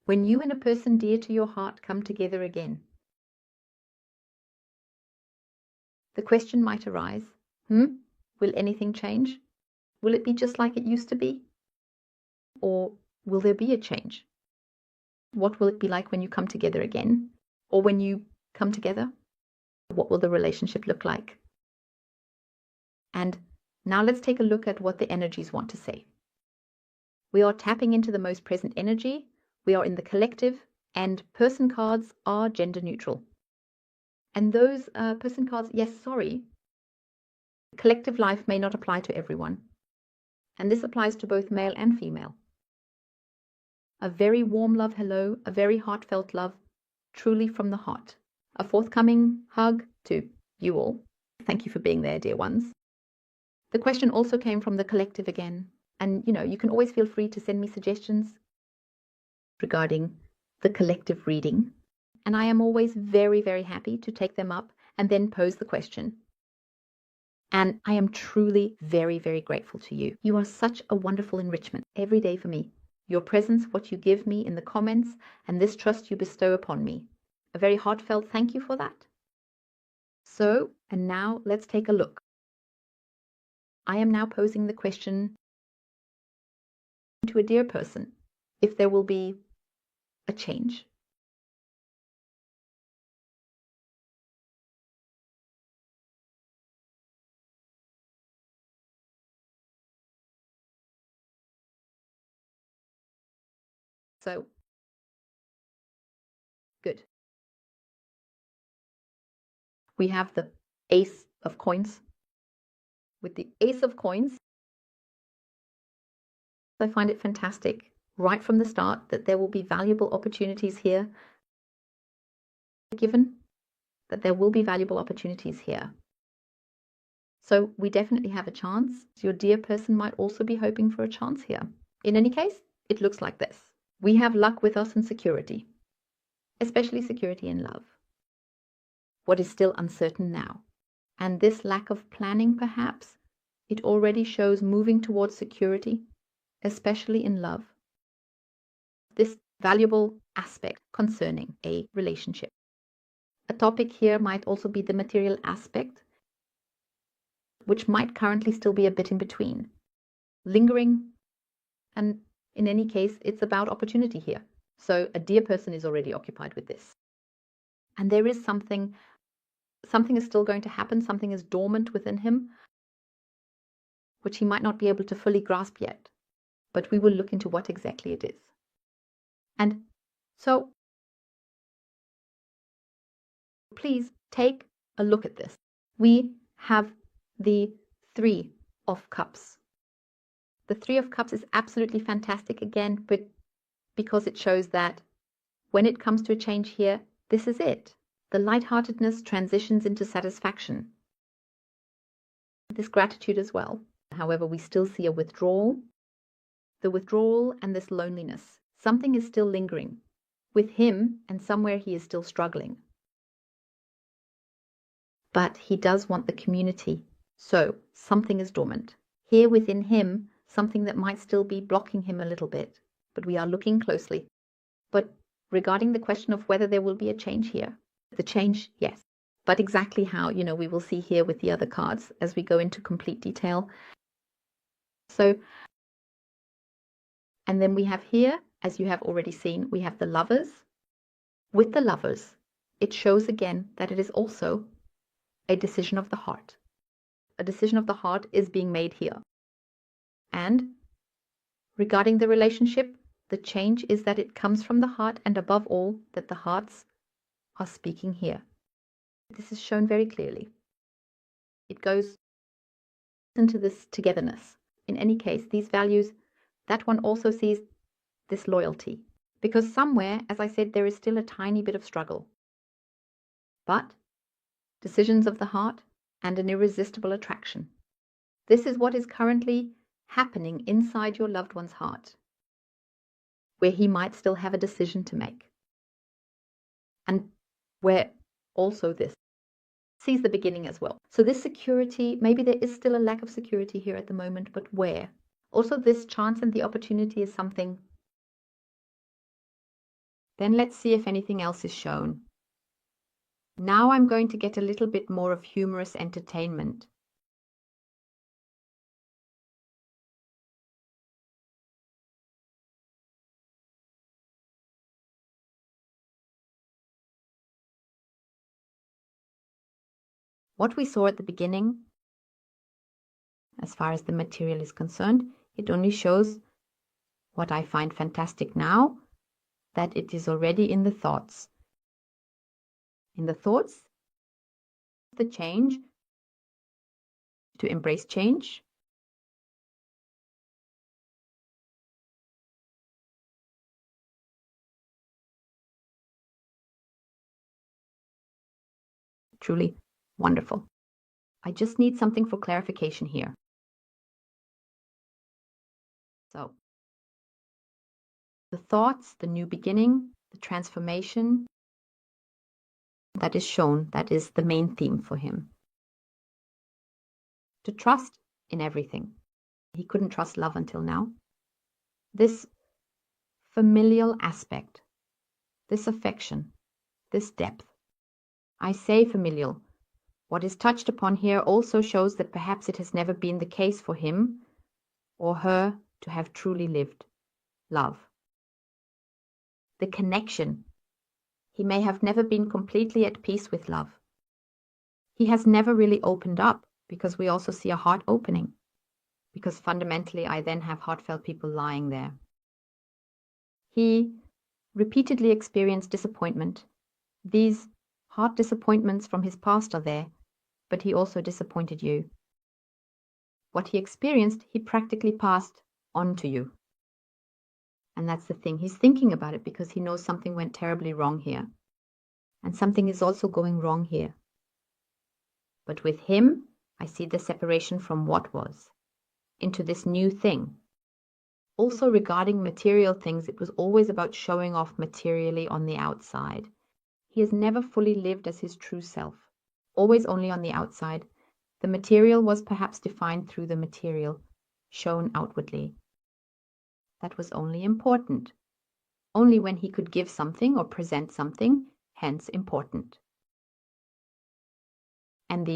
When you and a person dear to your heart come together again, the question might arise, will anything change? Will it be just like it used to be? Or will there be a change? What will it be like when you come together again? Or when you come together? What will the relationship look like? And now let's take a look at what the energies want to say. We are tapping into the most present energy. We are in the collective, and person cards are gender neutral. And those person cards, yes, sorry, collective life may not apply to everyone. And this applies to both male and female. A very warm love hello, a very heartfelt love, truly from the heart. A forthcoming hug to you all. Thank you for being there, dear ones. The question also came from the collective again. And, you can always feel free to send me suggestions regarding the collective reading. And I am always very, very happy to take them up and then pose the question. And I am truly very, very grateful to you. You are such a wonderful enrichment every day for me. Your presence, what you give me in the comments, and this trust you bestow upon me. A very heartfelt thank you for that. So, and now let's take a look. I am now posing the question to a dear person, if there will be a change. So, good. We have the Ace of Coins. With the Ace of Coins, I find it fantastic right from the start that there will be valuable opportunities here. Given that there will be valuable opportunities here. So we definitely have a chance. Your dear person might also be hoping for a chance here. In any case, it looks like this. We have luck with us and security, especially security in love. What is still uncertain now. And this lack of planning, perhaps, it already shows moving towards security, especially in love. This valuable aspect concerning a relationship. A topic here might also be the material aspect, which might currently still be a bit in between. Lingering, and in any case, it's about opportunity here. So a dear person is already occupied with this. And there is something is still going to happen, something is dormant within him, which he might not be able to fully grasp yet. But we will look into what exactly it is. And so, please take a look at this. We have the Three of Cups. The Three of Cups is absolutely fantastic again, but because it shows that when it comes to a change here, this is it. The lightheartedness transitions into satisfaction. This gratitude as well. However, we still see a withdrawal. The withdrawal and this loneliness. Something is still lingering with him, and somewhere he is still struggling. But he does want the community. So something is dormant. Here within him, something that might still be blocking him a little bit. But we are looking closely. But regarding the question of whether there will be a change here, the change, yes. But exactly how, we will see here with the other cards as we go into complete detail. So, and then we have here, as you have already seen, we have the Lovers. With the Lovers, it shows again that it is also a decision of the heart. A decision of the heart is being made here. And regarding the relationship, the change is that it comes from the heart, and above all, that the hearts are speaking here. This is shown very clearly. It goes into this togetherness. In any case, these values, that one also sees this loyalty. Because somewhere, as I said, there is still a tiny bit of struggle. But decisions of the heart and an irresistible attraction. This is what is currently happening inside your loved one's heart, where he might still have a decision to make. And where also this sees the beginning as well. So this security, maybe there is still a lack of security here at the moment, but where? Also this chance and the opportunity is something Then let's see if anything else is shown. Now I'm going to get a little bit more of humorous entertainment. What we saw at the beginning, as far as the material is concerned, it only shows what I find fantastic now, that it is already in the thoughts. In the thoughts, the change, to embrace change. Truly wonderful. I just need something for clarification here. So, the thoughts, the new beginning, the transformation, that is shown, that is the main theme for him. To trust in everything. He couldn't trust love until now. This familial aspect, this affection, this depth. I say familial. What is touched upon here also shows that perhaps it has never been the case for him or her to have truly lived love. The connection. He may have never been completely at peace with love. He has never really opened up, because we also see a heart opening. Because fundamentally, I then have heartfelt people lying there. He repeatedly experienced disappointment. These heart disappointments from his past are there, but he also disappointed you. What he experienced, he practically passed on to you. And that's the thing. He's thinking about it because he knows something went terribly wrong here. And something is also going wrong here. But with him, I see the separation from what was into this new thing. Also regarding material things, it was always about showing off materially on the outside. He has never fully lived as his true self, always only on the outside. The material was perhaps defined through the material, shown outwardly. That was only important. Only when he could give something or present something, hence important. And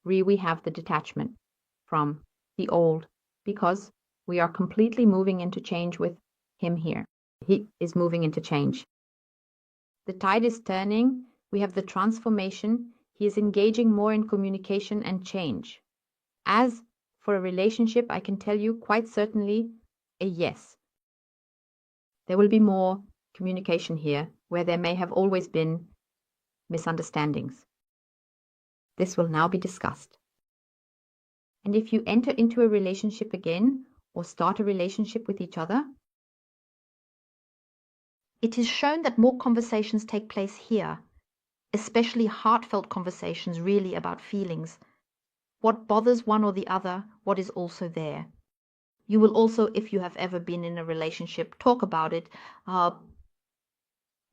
we have the detachment from the old, because we are completely moving into change with him here. He is moving into change. The tide is turning. We have the transformation. He is engaging more in communication and change. As for a relationship, I can tell you quite certainly a yes. There will be more communication here where there may have always been misunderstandings. This will now be discussed. And if you enter into a relationship again or start a relationship with each other, it is shown that more conversations take place here, especially heartfelt conversations really about feelings. What bothers one or the other, what is also there. You will also, if you have ever been in a relationship, talk about it,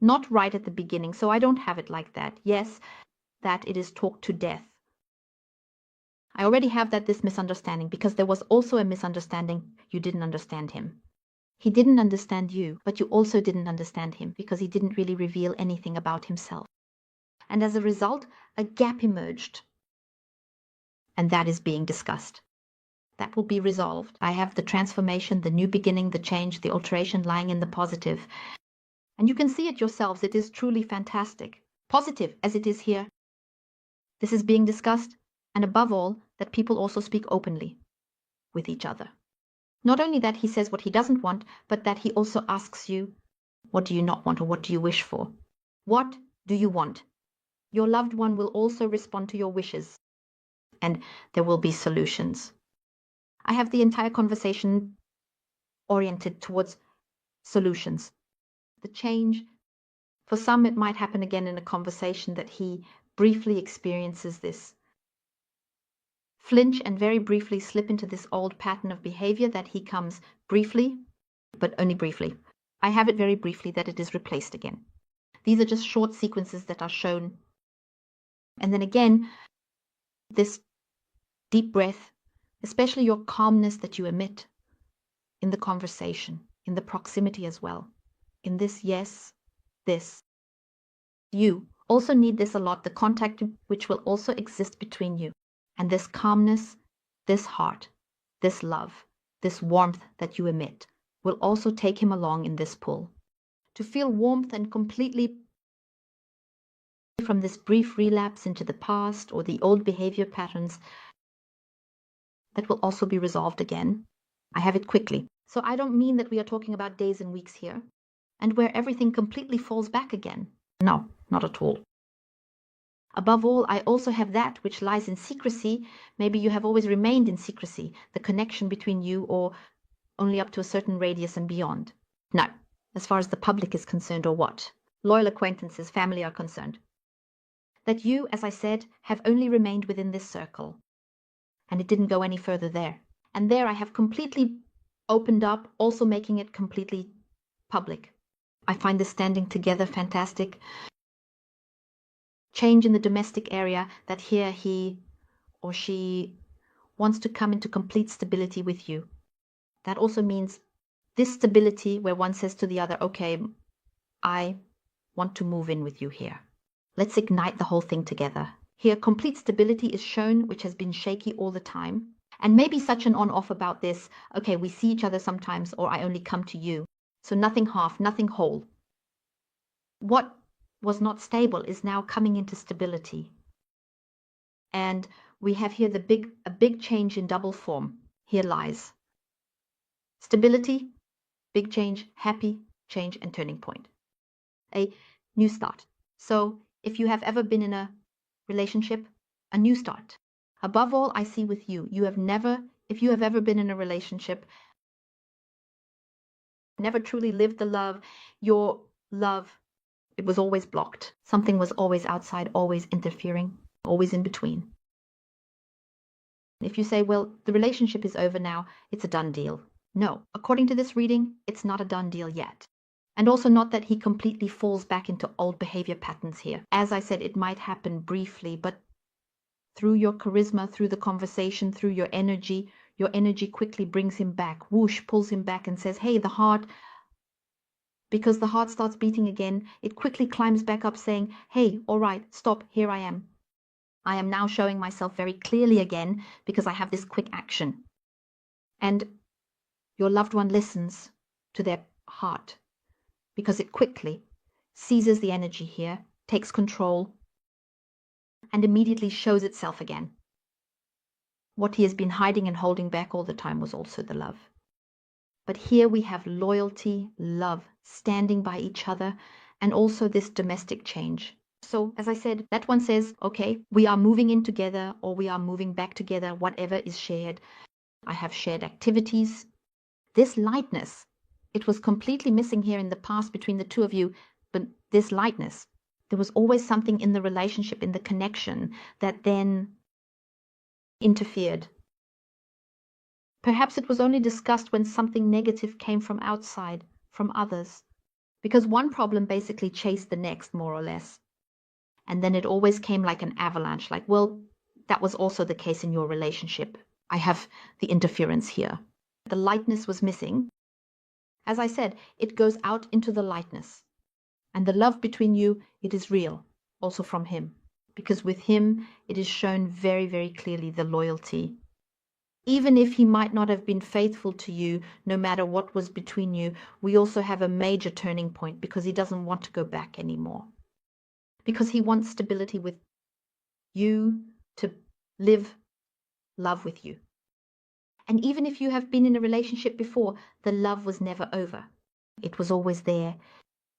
not right at the beginning, so I don't have it like that. Yes, that it is talked to death. I already have this misunderstanding, because there was also a misunderstanding. You didn't understand him. He didn't understand you, but you also didn't understand him, because he didn't really reveal anything about himself. And as a result, a gap emerged. And that is being discussed. That will be resolved. I have the transformation, the new beginning, the change, the alteration lying in the positive. And you can see it yourselves. It is truly fantastic. Positive as it is here. This is being discussed. And above all, that people also speak openly with each other. Not only that he says what he doesn't want, but that he also asks you, what do you not want, or what do you wish for? What do you want? Your loved one will also respond to your wishes, and there will be solutions. I have the entire conversation oriented towards solutions. The change, for some it might happen again in a conversation that he briefly experiences this. Flinch and very briefly slip into this old pattern of behavior, that he comes briefly, but only briefly. I have it very briefly that it is replaced again. These are just short sequences that are shown. And then again, this deep breath, especially your calmness that you emit in the conversation, in the proximity as well. In this yes, this. You also need this a lot, the contact which will also exist between you. And this calmness, this heart, this love, this warmth that you emit will also take him along in this pull. To feel warmth and completely from this brief relapse into the past or the old behavior patterns that will also be resolved again. I have it quickly. So I don't mean that we are talking about days and weeks here and where everything completely falls back again. No, not at all. Above all, I also have that which lies in secrecy. Maybe you have always remained in secrecy, the connection between you or only up to a certain radius and beyond. Now, as far as the public is concerned or what, loyal acquaintances, family are concerned, that you, as I said, have only remained within this circle. And it didn't go any further there. And there I have completely opened up, also making it completely public. I find this standing together fantastic. Change in the domestic area, that here he or she wants to come into complete stability with you. That also means this stability where one says to the other, okay, I want to move in with you here. Let's ignite the whole thing together. Here, complete stability is shown, which has been shaky all the time. And maybe such an on-off about this, okay, we see each other sometimes, or I only come to you. So nothing half, nothing whole. What was not stable is now coming into stability. And we have here a big change in double form. Here lies stability, big change, happy change, and turning point. A new start. So if you have ever been in a relationship, a new start. Above all, I see with you, if you have ever been in a relationship, never truly lived the love, your love, it was always blocked. Something was always outside, always interfering, always in between. If you say, well, the relationship is over now, it's a done deal. No, according to this reading, it's not a done deal yet. And also not that he completely falls back into old behavior patterns here. As I said, it might happen briefly, but through your charisma, through the conversation, through your energy quickly brings him back, whoosh, pulls him back and says, hey, the heart, because the heart starts beating again, it quickly climbs back up saying, hey, all right, stop, here I am. I am now showing myself very clearly again because I have this quick action. And your loved one listens to their heart because it quickly seizes the energy here, takes control, and immediately shows itself again. What he has been hiding and holding back all the time was also the love. But here we have loyalty, love, standing by each other, and also this domestic change. So, as I said, that one says, okay, we are moving in together or we are moving back together, whatever is shared. I have shared activities. This lightness, it was completely missing here in the past between the two of you, but this lightness, there was always something in the relationship, in the connection, that then interfered. Perhaps it was only discussed when something negative came from outside, from others, because one problem basically chased the next, more or less. And then it always came like an avalanche, like, well, that was also the case in your relationship. I have the interference here. The lightness was missing. As I said, it goes out into the lightness. And the love between you, it is real, also from him. Because with him, it is shown very, very clearly the loyalty. Even if he might not have been faithful to you, no matter what was between you, we also have a major turning point because he doesn't want to go back anymore. Because he wants stability with you, to live love with you. And even if you have been in a relationship before, the love was never over. It was always there.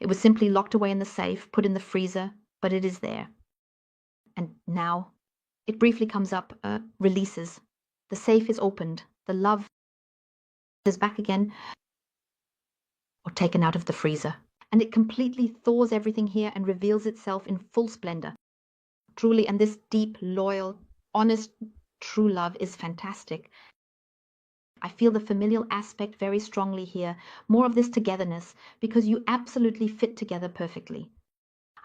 It was simply locked away in the safe, put in the freezer, but it is there. And now it briefly comes up, releases. The safe is opened. The love is back again or taken out of the freezer. And it completely thaws everything here and reveals itself in full splendor. Truly, and this deep, loyal, honest, true love is fantastic. I feel the familial aspect very strongly here. More of this togetherness, because you absolutely fit together perfectly.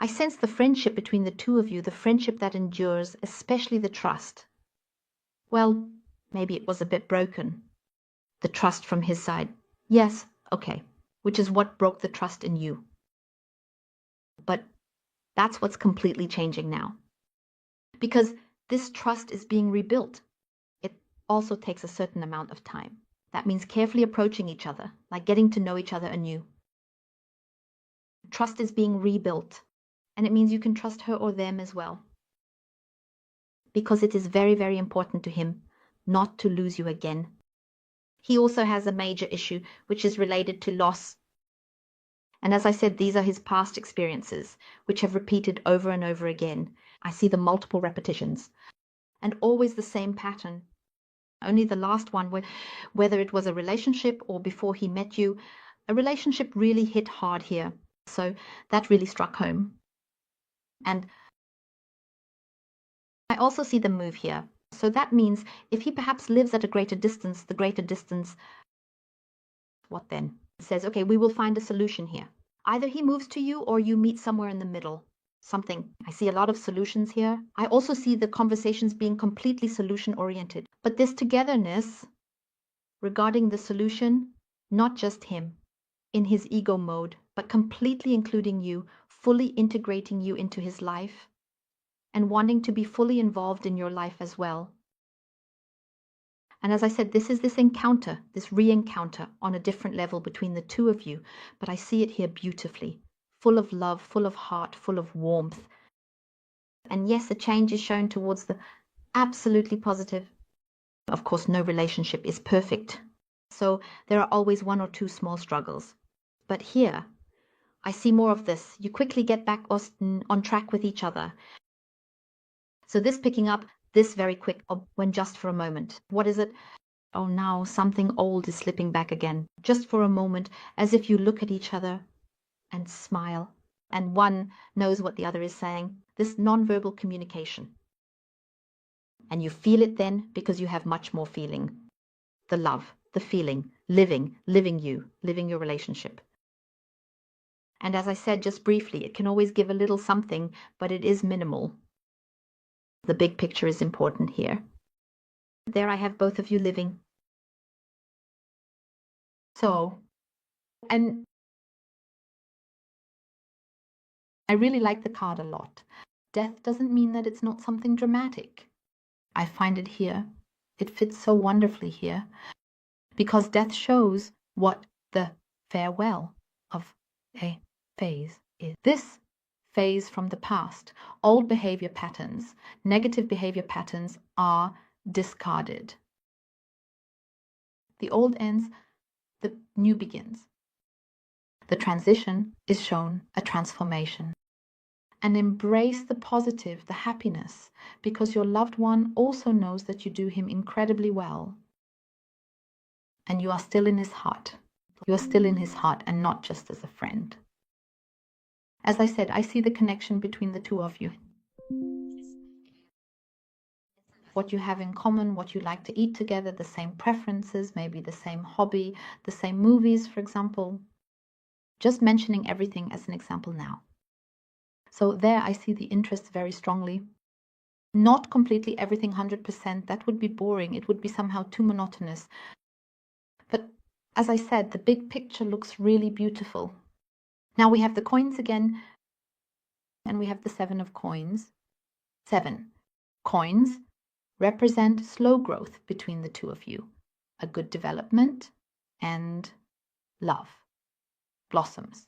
I sense the friendship between the two of you, the friendship that endures, especially the trust. Well, maybe it was a bit broken. The trust from his side. Yes, okay. Which is what broke the trust in you. But that's what's completely changing now. Because this trust is being rebuilt. It also takes a certain amount of time. That means carefully approaching each other, like getting to know each other anew. Trust is being rebuilt, and it means you can trust her or them as well. Because it is very, very important to him not to lose you again. He also has a major issue which is related to loss. And as I said, these are his past experiences, which have repeated over and over again. I see the multiple repetitions, and always the same pattern. Only the last one, whether it was a relationship or before he met you, a relationship really hit hard here. So that really struck home. And I also see the move here. So that means if he perhaps lives at a greater distance, the greater distance, what then? It says, okay, we will find a solution here. Either he moves to you or you meet somewhere in the middle. Something. I see a lot of solutions here. I also see the conversations being completely solution-oriented. But this togetherness regarding the solution, not just him, in his ego mode, but completely including you, fully integrating you into his life, and wanting to be fully involved in your life as well. And as I said, this is this encounter, this re-encounter on a different level between the two of you, but I see it here beautifully, full of love, full of heart, full of warmth. And yes, a change is shown towards the absolutely positive. Of course, no relationship is perfect. So there are always one or two small struggles. But here, I see more of this. You quickly get back on track with each other. So this picking up, this very quick, when just for a moment. What is it? Oh, now something old is slipping back again. Just for a moment, as if you look at each other and smile. And one knows what the other is saying. This non-verbal communication. And you feel it then because you have much more feeling. The love, the feeling, living your relationship. And as I said just briefly, it can always give a little something, but it is minimal. The big picture is important here. There I have both of you living. So, and I really like the card a lot. Death doesn't mean that it's not something dramatic. I find it here. It fits so wonderfully here. Because death shows what the farewell of a phase is. This phase from the past, old behavior patterns, negative behavior patterns are discarded. The old ends, the new begins. The transition is shown a transformation. And embrace the positive, the happiness, because your loved one also knows that you do him incredibly well. And you are still in his heart. You are still in his heart and not just as a friend. As I said, I see the connection between the two of you. What you have in common, what you like to eat together, the same preferences, maybe the same hobby, the same movies, for example. Just mentioning everything as an example now. So there I see the interest very strongly. Not completely everything 100%, that would be boring. It would be somehow too monotonous. But as I said, the big picture looks really beautiful. Now we have the coins again, and we have the 7 of coins. 7 coins represent slow growth between the two of you, a good development and love blossoms.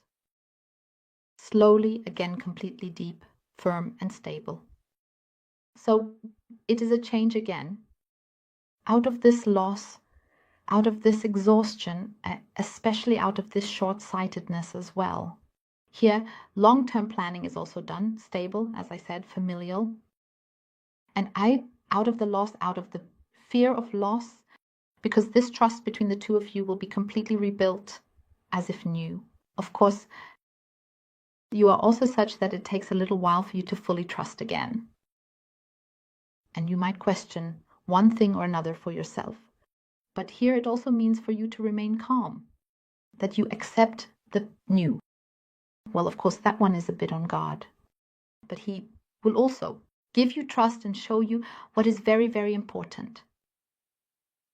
Slowly, again, completely deep, firm and stable. So it is a change again. Out of this loss, out of this exhaustion, especially out of this short-sightedness as well. Here, long-term planning is also done, stable, as I said, familial. And out of the loss, out of the fear of loss, because this trust between the two of you will be completely rebuilt as if new. Of course, you are also such that it takes a little while for you to fully trust again. And you might question one thing or another for yourself. But here it also means for you to remain calm, that you accept the new. Well, of course, that one is a bit on guard. But he will also give you trust and show you what is very, very important.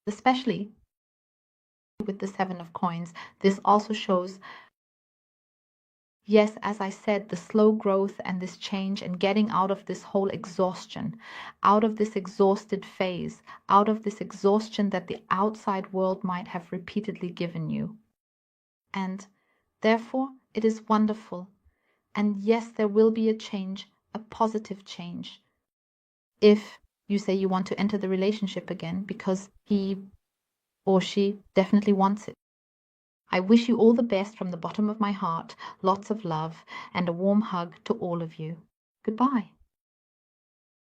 Especially with the 7 of coins, this also shows Yes, as I said, the slow growth and this change and getting out of this whole exhaustion, out of this exhausted phase, out of this exhaustion that the outside world might have repeatedly given you. And therefore, it is wonderful. And yes, there will be a change, a positive change, if you say you want to enter the relationship again, because he or she definitely wants it. I wish you all the best from the bottom of my heart, lots of love, and a warm hug to all of you. Goodbye.